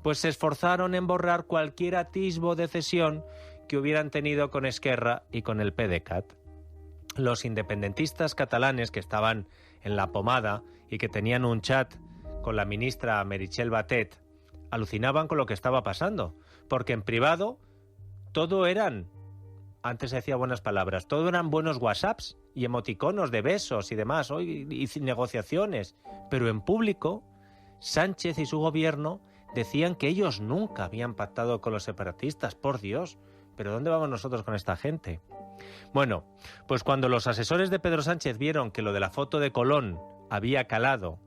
pues se esforzaron en borrar cualquier atisbo de cesión que hubieran tenido con Esquerra y con el PDeCAT. Los independentistas catalanes que estaban en la pomada y que tenían un chat con la ministra Meritxell Batet alucinaban con lo que estaba pasando, porque en privado todo eran, antes se decía buenas palabras, todo eran buenos WhatsApps y emoticonos de besos y demás, y negociaciones, pero en público Sánchez y su gobierno decían que ellos nunca habían pactado con los separatistas, por Dios, pero ¿dónde vamos nosotros con esta gente? Bueno, pues cuando los asesores de Pedro Sánchez vieron que lo de la foto de Colón había calado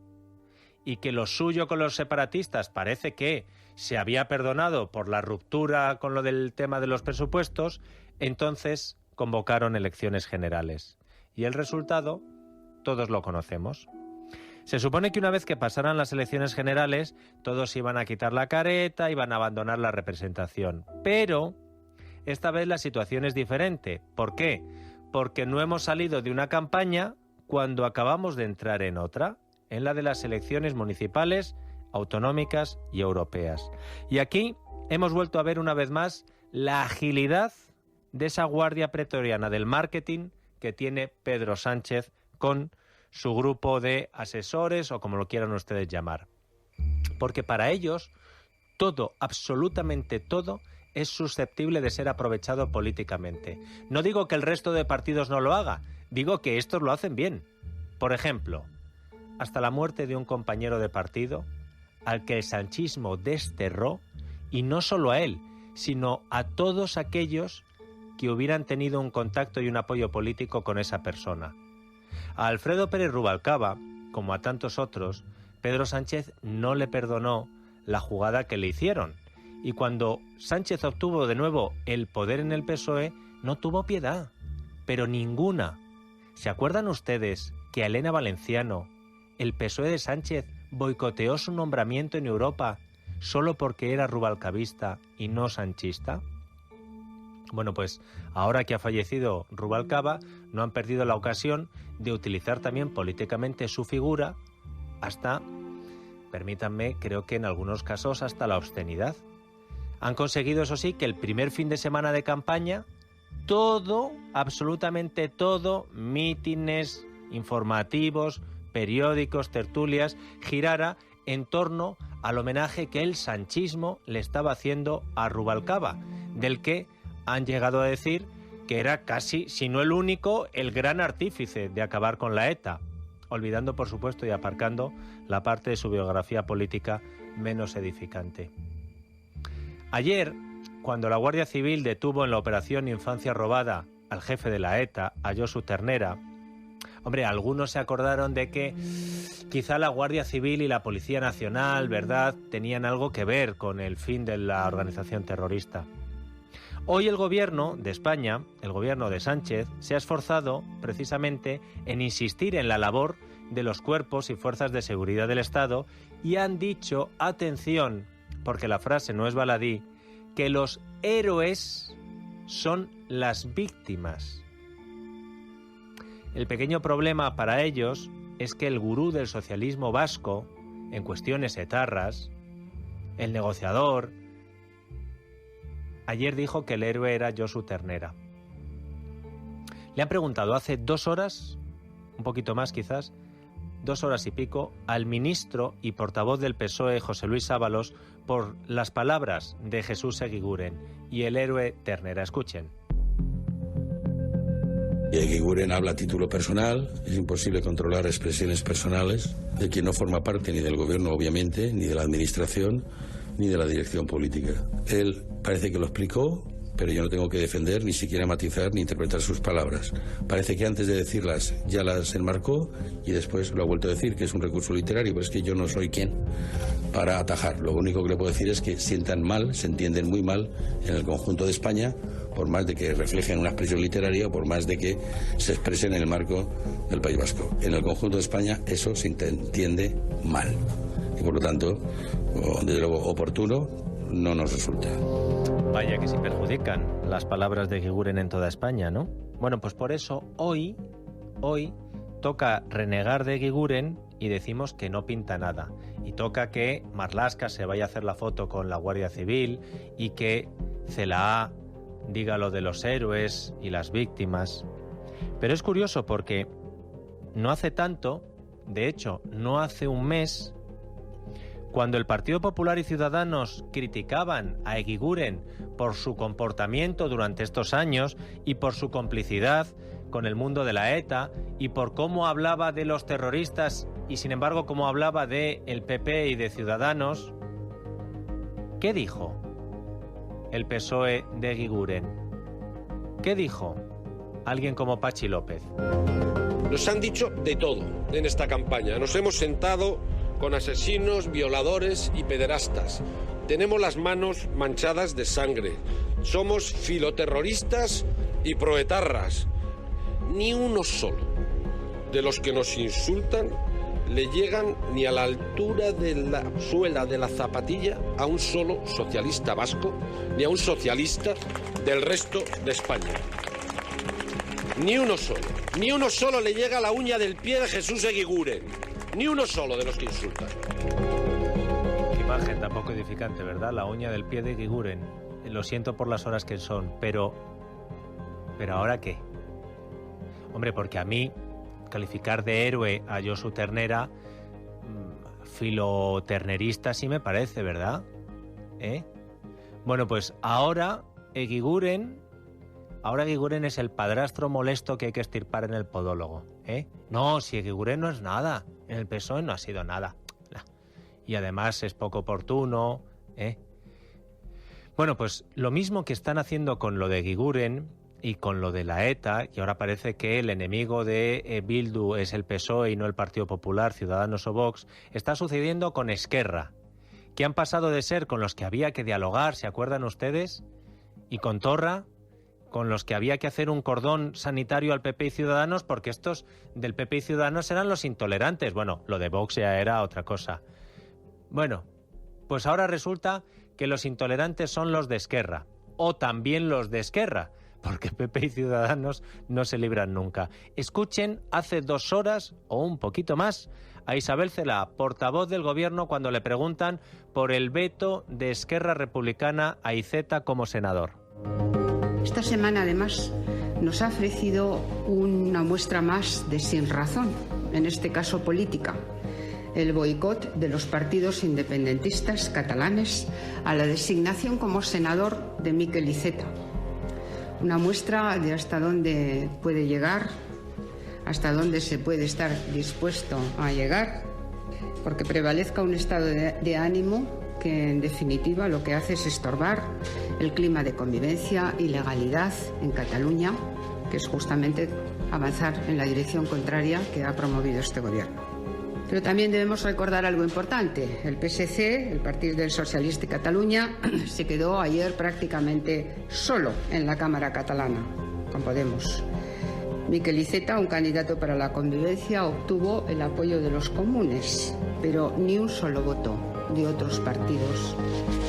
y que lo suyo con los separatistas parece que se había perdonado por la ruptura con lo del tema de los presupuestos, entonces convocaron elecciones generales. Y el resultado, todos lo conocemos. Se supone que una vez que pasaran las elecciones generales, todos iban a quitar la careta, iban a abandonar la representación. Pero esta vez la situación es diferente. ¿Por qué? Porque no hemos salido de una campaña cuando acabamos de entrar en otra, en la de las elecciones municipales, autonómicas y europeas. Y aquí hemos vuelto a ver una vez más la agilidad de esa guardia pretoriana del marketing que tiene Pedro Sánchez con su grupo de asesores o como lo quieran ustedes llamar. Porque para ellos todo, absolutamente todo, es susceptible de ser aprovechado políticamente. No digo que el resto de partidos no lo haga, digo que estos lo hacen bien. Por ejemplo, hasta la muerte de un compañero de partido al que el sanchismo desterró, y no solo a él, sino a todos aquellos que hubieran tenido un contacto y un apoyo político con esa persona. A Alfredo Pérez Rubalcaba, como a tantos otros, Pedro Sánchez no le perdonó la jugada que le hicieron. Y cuando Sánchez obtuvo de nuevo el poder en el PSOE, no tuvo piedad, pero ninguna. ¿Se acuerdan ustedes que a Elena Valenciano, el PSOE de Sánchez, boicoteó su nombramiento en Europa solo porque era rubalcabista y no sanchista? Bueno, pues ahora que ha fallecido Rubalcaba, no han perdido la ocasión de utilizar también políticamente su figura hasta, permítanme, creo que en algunos casos hasta la obscenidad. Han conseguido, eso sí, que el primer fin de semana de campaña, todo, absolutamente todo, mítines, informativos, periódicos, tertulias, girara en torno al homenaje que el sanchismo le estaba haciendo a Rubalcaba, del que han llegado a decir que era casi, si no el único, el gran artífice de acabar con la ETA, olvidando, por supuesto, y aparcando la parte de su biografía política menos edificante. Ayer, cuando la Guardia Civil detuvo en la operación Infancia Robada al jefe de la ETA, a Josu Ternera, hombre, algunos se acordaron de que quizá la Guardia Civil y la Policía Nacional, ¿verdad?, tenían algo que ver con el fin de la organización terrorista. Hoy el gobierno de España, el gobierno de Sánchez, se ha esforzado precisamente en insistir en la labor de los cuerpos y fuerzas de seguridad del Estado y han dicho, atención, porque la frase no es baladí, que los héroes son las víctimas. El pequeño problema para ellos es que el gurú del socialismo vasco, en cuestiones etarras, el negociador, ayer dijo que el héroe era Josu Ternera. Le han preguntado hace 2 horas, un poquito más quizás, 2 horas y pico, al ministro y portavoz del PSOE, José Luis Ábalos, por las palabras de Jesús Eguiguren y el héroe Ternera. Escuchen. Y Eguiguren habla a título personal, es imposible controlar expresiones personales de quien no forma parte ni del gobierno, obviamente, ni de la administración, ni de la dirección política. Él parece que lo explicó, pero yo no tengo que defender, ni siquiera matizar, ni interpretar sus palabras. Parece que antes de decirlas ya las enmarcó y después lo ha vuelto a decir, que es un recurso literario, pero es que yo no soy quien para atajar. Lo único que le puedo decir es que sientan mal, se entienden muy mal en el conjunto de España, por más de que reflejen una expresión literaria o por más de que se expresen en el marco del País Vasco. En el conjunto de España eso se entiende mal. Y por lo tanto, desde luego oportuno, no nos resulta. Vaya que sí perjudican las palabras de Eguiguren en toda España, ¿no? Bueno, pues por eso hoy toca renegar de Eguiguren y decimos que no pinta nada. Y toca que Marlaska se vaya a hacer la foto con la Guardia Civil y que Celaá diga lo de los héroes y las víctimas. Pero es curioso porque no hace tanto, de hecho, no hace un mes, cuando el Partido Popular y Ciudadanos criticaban a Eguiguren por su comportamiento durante estos años y por su complicidad con el mundo de la ETA y por cómo hablaba de los terroristas y sin embargo cómo hablaba de el PP y de Ciudadanos, ¿qué dijo el PSOE de Eguiguren? ¿Qué dijo alguien como Pachi López? Nos han dicho de todo en esta campaña. Nos hemos sentado con asesinos, violadores y pederastas. Tenemos las manos manchadas de sangre. Somos filoterroristas y proetarras. Ni uno solo de los que nos insultan le llegan ni a la altura de la suela de la zapatilla a un solo socialista vasco, ni a un socialista del resto de España. Ni uno solo le llega a la uña del pie de Jesús Eguiguren. Ni uno solo de los que insultan. Qué imagen tan poco edificante, ¿verdad? La uña del pie de Eguiguren. Lo siento por las horas que son, pero ¿ahora qué? Hombre, porque a mí calificar de héroe a Josu Ternera, filoternerista sí me parece, ¿verdad? Bueno, pues ahora Eguiguren es el padrastro molesto que hay que extirpar en el podólogo, No, si Eguiguren no es nada, en el PSOE no ha sido nada. Y además es poco oportuno, Bueno, pues lo mismo que están haciendo con lo de Eguiguren y con lo de la ETA, y ahora parece que el enemigo de Bildu es el PSOE y no el Partido Popular, Ciudadanos o Vox, está sucediendo con Esquerra, que han pasado de ser con los que había que dialogar, ¿se acuerdan ustedes? Y con Torra, con los que había que hacer un cordón sanitario al PP y Ciudadanos, porque estos del PP y Ciudadanos eran los intolerantes. Bueno, lo de Vox ya era otra cosa. Bueno, pues ahora resulta que los intolerantes son los de Esquerra, o también los de Esquerra, porque PP y Ciudadanos no se libran nunca. Escuchen hace 2 horas, o un poquito más, a Isabel Celaá, portavoz del Gobierno, cuando le preguntan por el veto de Esquerra Republicana a Iceta como senador. Esta semana, además, nos ha ofrecido una muestra más de sin razón, en este caso política, el boicot de los partidos independentistas catalanes a la designación como senador de Miquel Iceta. Una muestra de hasta dónde puede llegar, hasta dónde se puede estar dispuesto a llegar, porque prevalezca un estado de ánimo que en definitiva lo que hace es estorbar el clima de convivencia y legalidad en Cataluña, que es justamente avanzar en la dirección contraria que ha promovido este gobierno. Pero también debemos recordar algo importante. El PSC, el Partido Socialista de Cataluña, se quedó ayer prácticamente solo en la Cámara catalana, con Podemos. Miquel Iceta, un candidato para la convivencia, obtuvo el apoyo de los comunes, pero ni un solo voto de otros partidos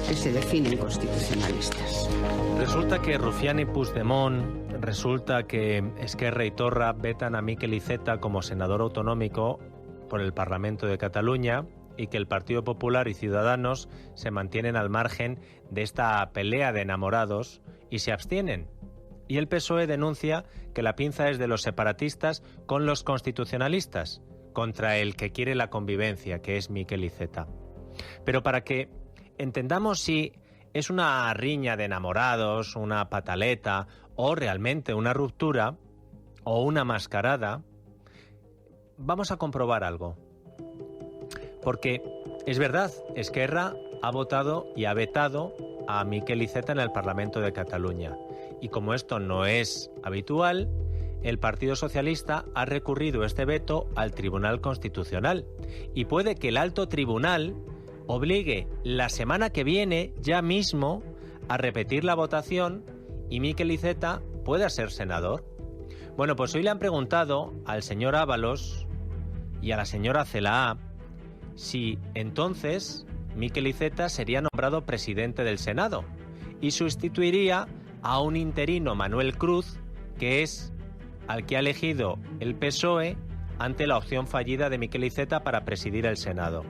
que se definen constitucionalistas. Resulta que Rufián y Puigdemont, resulta que Esquerra y Torra vetan a Miquel Iceta como senador autonómico por el Parlamento de Cataluña y que el Partido Popular y Ciudadanos se mantienen al margen de esta pelea de enamorados y se abstienen. Y el PSOE denuncia que la pinza es de los separatistas con los constitucionalistas, contra el que quiere la convivencia, que es Miquel Iceta. Pero para que entendamos si es una riña de enamorados, una pataleta o realmente una ruptura o una mascarada, vamos a comprobar algo. Porque es verdad, Esquerra ha votado y ha vetado a Miquel Iceta en el Parlamento de Cataluña. Y como esto no es habitual, el Partido Socialista ha recurrido este veto al Tribunal Constitucional. Y puede que el alto tribunal obligue la semana que viene, ya mismo, a repetir la votación y Miquel Iceta pueda ser senador. Bueno, pues hoy le han preguntado al señor Ábalos y a la señora Celaá si entonces Miquel Iceta sería nombrado presidente del Senado y sustituiría a un interino, Manuel Cruz, que es al que ha elegido el PSOE ante la opción fallida de Miquel Iceta para presidir el Senado.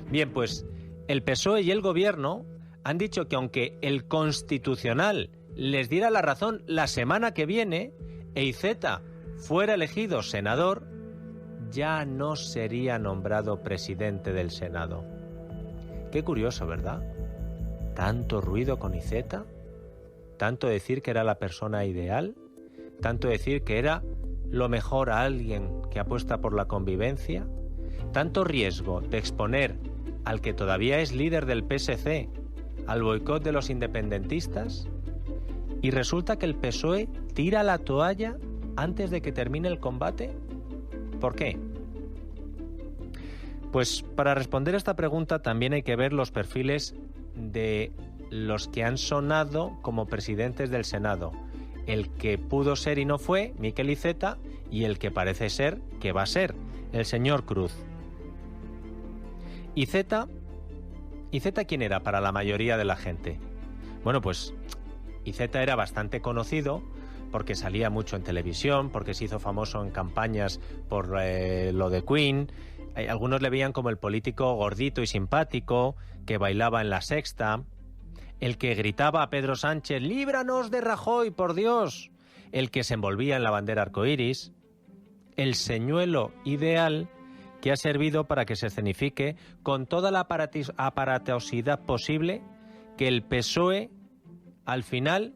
Bien, pues el PSOE y el Gobierno han dicho que aunque el Constitucional les diera la razón la semana que viene e Iceta fuera elegido senador, ya no sería nombrado presidente del Senado. Qué curioso, ¿verdad? Tanto ruido con Iceta, tanto decir que era la persona ideal, tanto decir que era lo mejor a alguien que apuesta por la convivencia, tanto riesgo de exponer al que todavía es líder del PSC al boicot de los independentistas, y resulta que el PSOE tira la toalla antes de que termine el combate. ¿Por qué? Pues para responder a esta pregunta también hay que ver los perfiles de los que han sonado como presidentes del Senado. El que pudo ser y no fue, Miquel Iceta, y el que parece ser que va a ser, el señor Cruz. Iceta, ¿quién era para la mayoría de la gente? Bueno, pues Iceta era bastante conocido porque salía mucho en televisión, porque se hizo famoso en campañas por lo de Queen. Algunos le veían como el político gordito y simpático, que bailaba en La Sexta, el que gritaba a Pedro Sánchez, ¡líbranos de Rajoy, por Dios!, el que se envolvía en la bandera arcoíris, el señuelo ideal que ha servido para que se escenifique con toda la aparatosidad posible que el PSOE al final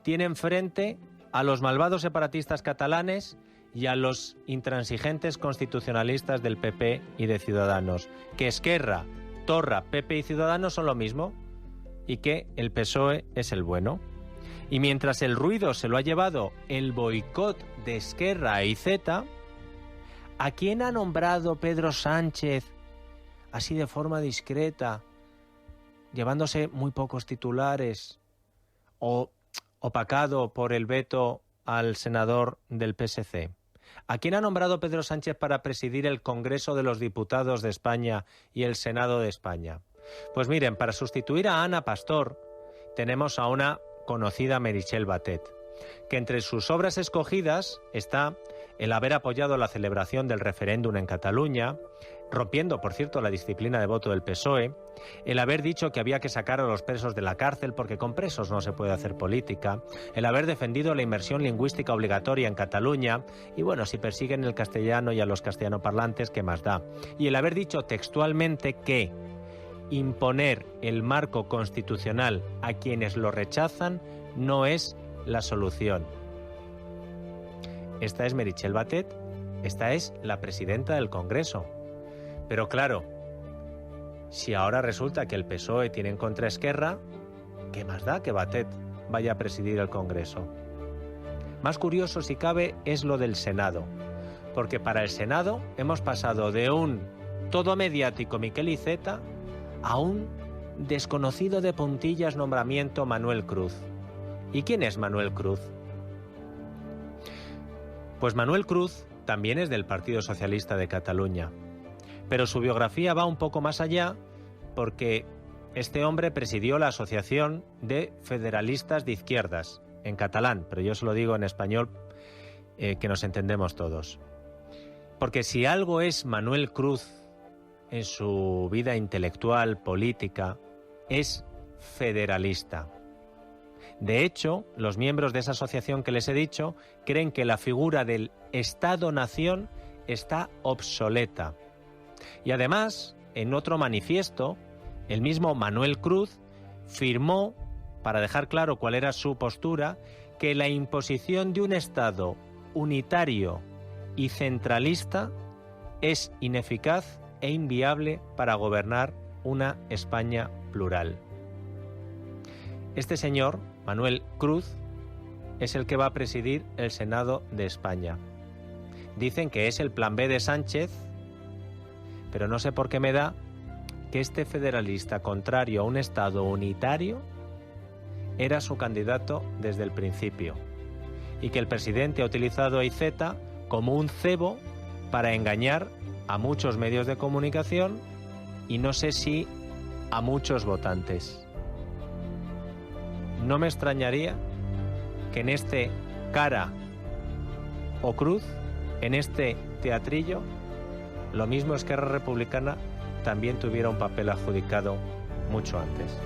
tiene enfrente a los malvados separatistas catalanes y a los intransigentes constitucionalistas del PP y de Ciudadanos. Que Esquerra, Torra, PP y Ciudadanos son lo mismo y que el PSOE es el bueno. Y mientras el ruido se lo ha llevado el boicot de Esquerra e Iceta, ¿a quién ha nombrado Pedro Sánchez así de forma discreta, llevándose muy pocos titulares, o opacado por el veto al senador del PSC? ¿A quién ha nombrado Pedro Sánchez para presidir el Congreso de los Diputados de España y el Senado de España? Pues miren, para sustituir a Ana Pastor tenemos a una conocida Meritxell Batet, que entre sus obras escogidas está el haber apoyado la celebración del referéndum en Cataluña, rompiendo, por cierto, la disciplina de voto del PSOE, el haber dicho que había que sacar a los presos de la cárcel porque con presos no se puede hacer política, el haber defendido la inmersión lingüística obligatoria en Cataluña, y bueno, si persiguen el castellano y a los castellanoparlantes, ¿qué más da? Y el haber dicho textualmente que imponer el marco constitucional a quienes lo rechazan no es la solución. Esta es Meritxell Batet, esta es la presidenta del Congreso. Pero claro, si ahora resulta que el PSOE tiene en contra a Esquerra, ¿qué más da que Batet vaya a presidir el Congreso? Más curioso, si cabe, es lo del Senado, porque para el Senado hemos pasado de un todo mediático Miquel Iceta a un desconocido de puntillas nombramiento Manuel Cruz. ¿Y quién es Manuel Cruz? Pues Manuel Cruz también es del Partido Socialista de Cataluña, pero su biografía va un poco más allá porque este hombre presidió la Asociación de Federalistas de Izquierdas, en catalán, pero yo se lo digo en español, que nos entendemos todos. Porque si algo es Manuel Cruz en su vida intelectual, política, es federalista. De hecho, los miembros de esa asociación que les he dicho creen que la figura del Estado-Nación está obsoleta. Y además, en otro manifiesto, el mismo Manuel Cruz firmó, para dejar claro cuál era su postura, que la imposición de un Estado unitario y centralista es ineficaz e inviable para gobernar una España plural. Este señor, Manuel Cruz, es el que va a presidir el Senado de España. Dicen que es el plan B de Sánchez, pero no sé por qué me da que este federalista contrario a un Estado unitario era su candidato desde el principio y que el presidente ha utilizado a Iceta como un cebo para engañar a muchos medios de comunicación y no sé si a muchos votantes. No me extrañaría que en este cara o cruz, en este teatrillo, lo mismo Esquerra Republicana también tuviera un papel adjudicado mucho antes.